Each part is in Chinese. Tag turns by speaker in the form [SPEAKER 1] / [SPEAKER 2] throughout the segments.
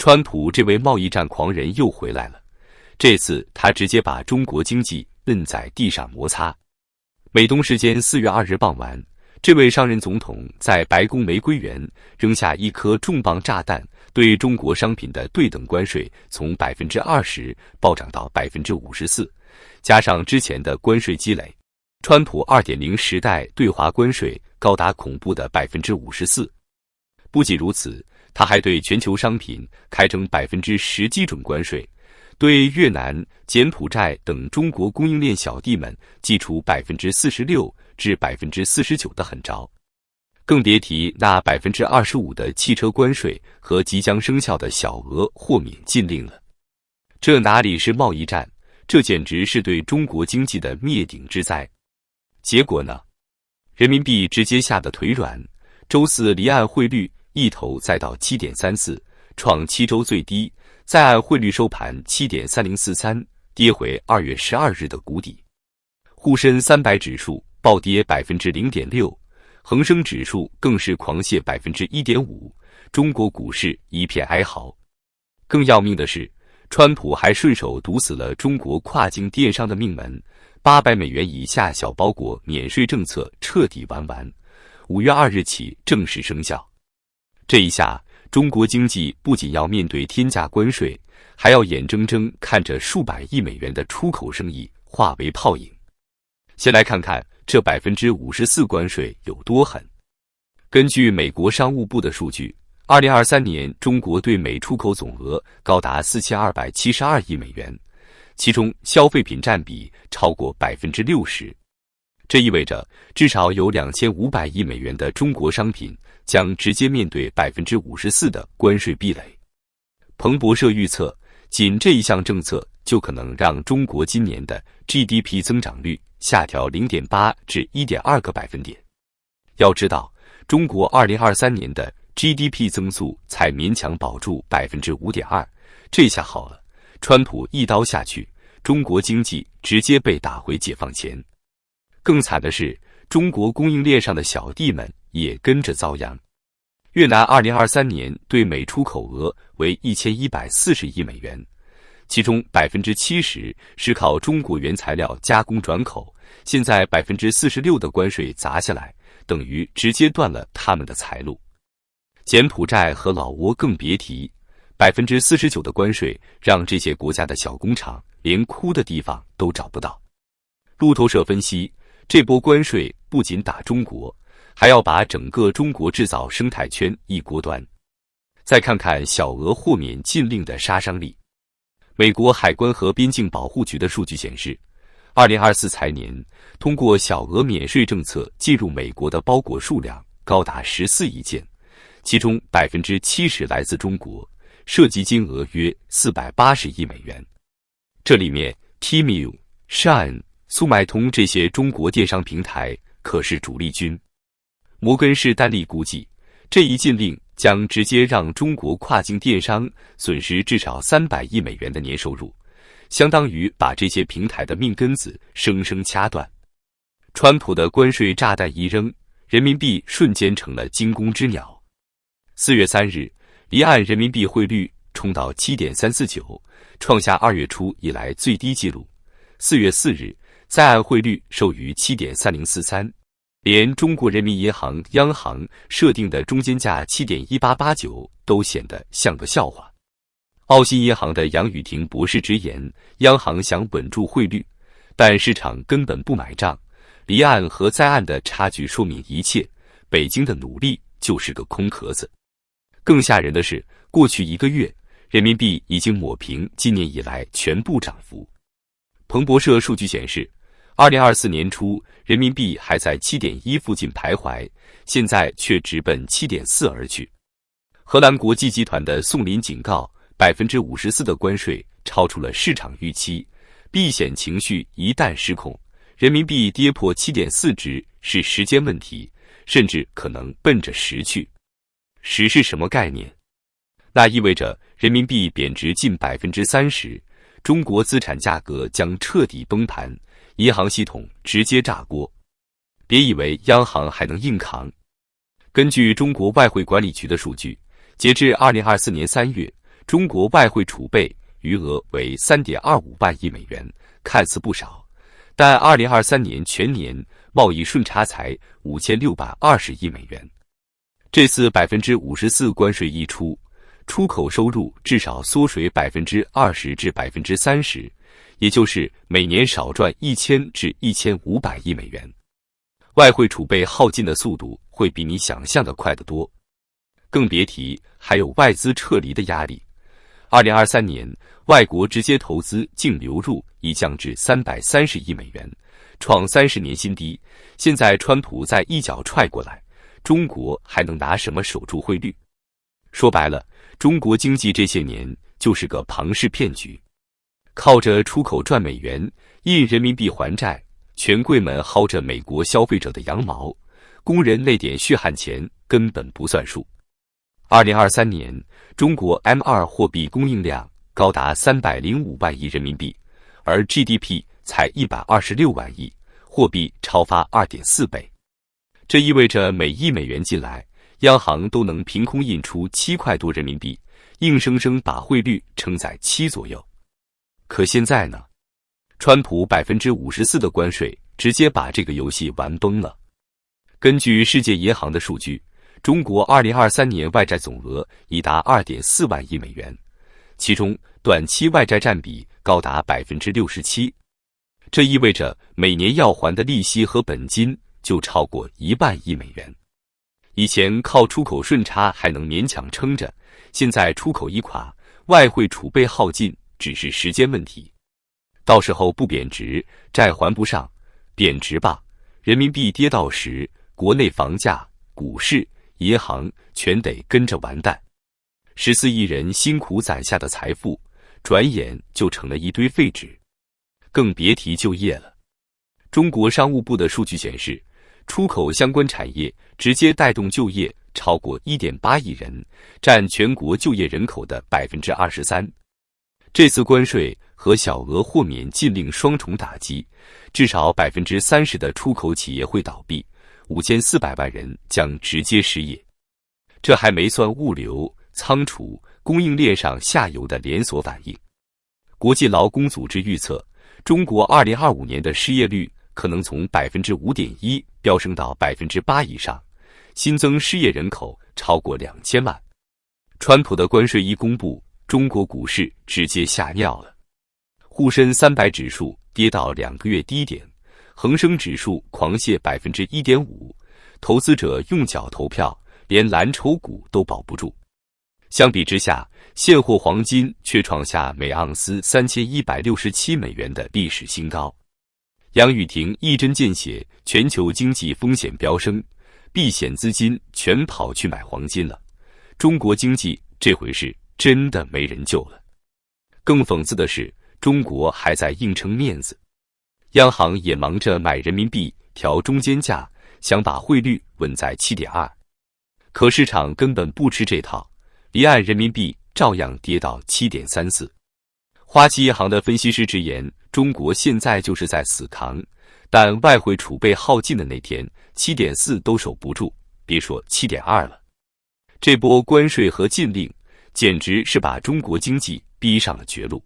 [SPEAKER 1] 川普这位贸易战狂人又回来了，这次他直接把中国经济摁在地上摩擦。美东时间4月2日傍晚，这位上任总统在白宫玫瑰园扔下一颗重磅炸弹，对中国商品的对等关税从 20% 暴涨到 54%， 加上之前的关税积累，川普 2.0 时代对华关税高达恐怖的 54%。 不仅如此，他还对全球商品开征 10% 基准关税，对越南、柬埔寨等中国供应链小弟们祭出 46% 至 49% 的狠招，更别提那 25% 的汽车关税和即将生效的小额豁免禁令了。这哪里是贸易战，这简直是对中国经济的灭顶之灾。结果呢？人民币直接吓得腿软，周四离岸汇率一头再到 7.34， 创7周最低，在岸汇率收盘 7.3043， 跌回2月12日的谷底。沪深300指数暴跌 0.6%， 恒生指数更是狂泻 1.5%， 中国股市一片哀嚎。更要命的是，川普还顺手堵死了中国跨境电商的命门，800美元以下小包裹免税政策彻底玩完，5月2日起正式生效。这一下，中国经济不仅要面对天价关税，还要眼睁睁看着数百亿美元的出口生意化为泡影。先来看看这 54% 关税有多狠。根据美国商务部的数据，2023年中国对美出口总额高达4272亿美元，其中消费品占比超过 60%。这意味着至少有2500亿美元的中国商品将直接面对 54% 的关税壁垒。彭博社预测，仅这一项政策就可能让中国今年的 GDP 增长率下调 0.8 至 1.2个百分点。要知道，中国2023年的 GDP 增速才勉强保住 5.2%， 这下好了，川普一刀下去，中国经济直接被打回解放前。更惨的是，中国供应链上的小弟们也跟着遭殃。越南2023年对美出口额为1140亿美元，其中 70% 是靠中国原材料加工转口，现在 46% 的关税砸下来，等于直接断了他们的财路。柬埔寨和老挝更别提，49% 的关税让这些国家的小工厂连哭的地方都找不到。路透社分析，这波关税不仅打中国，还要把整个中国制造生态圈一锅端。再看看小额豁免禁令的杀伤力。美国海关和边境保护局的数据显示，2024财年通过小额免税政策进入美国的包裹数量高达14亿件，其中 70% 来自中国，涉及金额约480亿美元。这里面 Temu、Shine、速卖通这些中国电商平台可是主力军。摩根士丹利估计，这一禁令将直接让中国跨境电商损失至少300亿美元的年收入，相当于把这些平台的命根子生生掐断。川普的关税炸弹一扔，人民币瞬间成了惊弓之鸟。4月3日，离岸人民币汇率冲到 7.349， 创下2月初以来最低纪录。4月4日，在岸汇率收于 7.3043， 连中国人民银行央行设定的中间价 7.1889 都显得像个笑话。澳新银行的杨宇霆博士直言，央行想稳住汇率，但市场根本不买账，离岸和在岸的差距说明一切，北京的努力就是个空壳子。更吓人的是，过去1个月，人民币已经抹平今年以来全部涨幅。彭博社数据显示，2024年初人民币还在 7.1 附近徘徊，现在却直奔 7.4 而去。荷兰国际集团的宋林警告，54% 的关税超出了市场预期，避险情绪一旦失控，人民币跌破 7.4 值是时间问题，甚至可能奔着10去。10是什么概念？那意味着人民币贬值近 30%， 中国资产价格将彻底崩盘，银行系统直接炸锅。别以为央行还能硬扛。根据中国外汇管理局的数据，截至2024年3月，中国外汇储备余额为 3.25 万亿美元，看似不少，但2023年全年贸易顺差才5620亿美元。这次 54% 关税一出，出口收入至少缩水 20% 至 30%， 也就是每年少赚1000至1500亿美元。外汇储备耗尽的速度会比你想象的快得多，更别提还有外资撤离的压力。2023年，外国直接投资净流入已降至330亿美元，创30年新低。现在川普再一脚踹过来，中国还能拿什么守住汇率？说白了，中国经济这些年就是个庞氏骗局，靠着出口赚美元，印人民币还债，权贵们薅着美国消费者的羊毛，工人那点血汗钱根本不算数。2023年，中国 M2 货币供应量高达305万亿人民币，而 GDP 才126万亿，货币超发 2.4 倍。这意味着每1美元进来，央行都能凭空印出7块多人民币，硬生生把汇率撑在7左右。可现在呢？川普 54% 的关税直接把这个游戏玩崩了。根据世界银行的数据，中国2023年外债总额已达 2.4 万亿美元，其中短期外债占比高达 67%。这意味着每年要还的利息和本金就超过1万亿美元。以前靠出口顺差还能勉强撑着，现在出口一垮，外汇储备耗尽只是时间问题。到时候不贬值，债还不上；贬值吧，人民币跌到时，国内房价、股市、银行全得跟着完蛋。14亿人辛苦攒下的财富，转眼就成了一堆废纸，更别提就业了。中国商务部的数据显示，出口相关产业直接带动就业超过 1.8 亿人，占全国就业人口的 23%。这次关税和小额豁免禁令双重打击，至少 30% 的出口企业会倒闭，5400万人将直接失业。这还没算物流、仓储、供应链上下游的连锁反应。国际劳工组织预测，中国2025年的失业率可能从 5.1% 飙升到 8% 以上，新增失业人口超过2000万。川普的关税一公布，中国股市直接吓尿了。沪深300指数跌到2个月低点，恒生指数狂泻 1.5%， 投资者用脚投票，连蓝筹股都保不住。相比之下，现货黄金却创下每盎司3167美元的历史新高。杨宇霆一针见血，全球经济风险飙升，避险资金全跑去买黄金了。中国经济这回是真的没人救了。更讽刺的是，中国还在硬撑面子，央行也忙着买人民币调中间价，想把汇率稳在 7.2， 可市场根本不吃这套，离岸人民币照样跌到 7.34。 花旗银行的分析师直言，中国现在就是在死扛，但外汇储备耗尽的那天 7.4 都守不住，别说 7.2 了。这波关税和禁令简直是把中国经济逼上了绝路，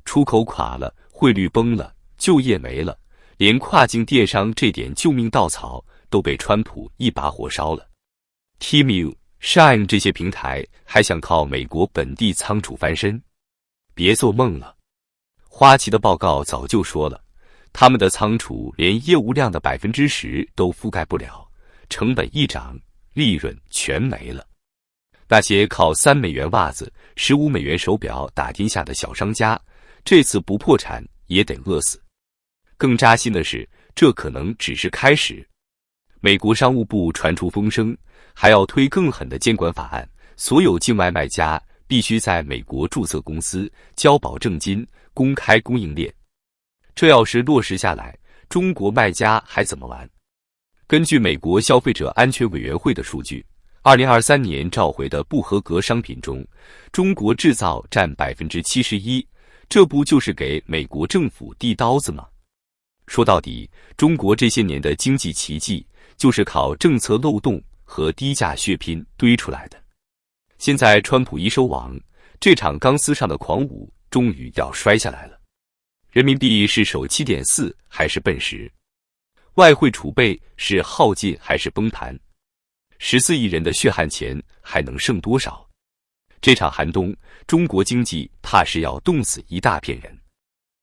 [SPEAKER 1] 出口垮了，汇率崩了，就业没了，连跨境电商这点救命稻草都被川普一把火烧了。Temu、Shine 这些平台还想靠美国本地仓储翻身？别做梦了！花旗的报告早就说了，他们的仓储连业务量的 10% 都覆盖不了，成本一涨，利润全没了。那些靠3美元袜子、15美元手表打天下的小商家，这次不破产也得饿死。更扎心的是，这可能只是开始。美国商务部传出风声，还要推更狠的监管法案，所有境外卖家必须在美国注册公司，交保证金，公开供应链。这要是落实下来，中国卖家还怎么玩？根据美国消费者安全委员会的数据，2023年召回的不合格商品中，中国制造占 71%， 这不就是给美国政府递刀子吗？说到底，中国这些年的经济奇迹就是靠政策漏洞和低价血拼堆出来的。现在川普一收网，这场钢丝上的狂舞终于要摔下来了。人民币是守7.4还是奔10？外汇储备是耗尽还是崩盘？14亿人的血汗钱还能剩多少？这场寒冬，中国经济怕是要冻死一大片人。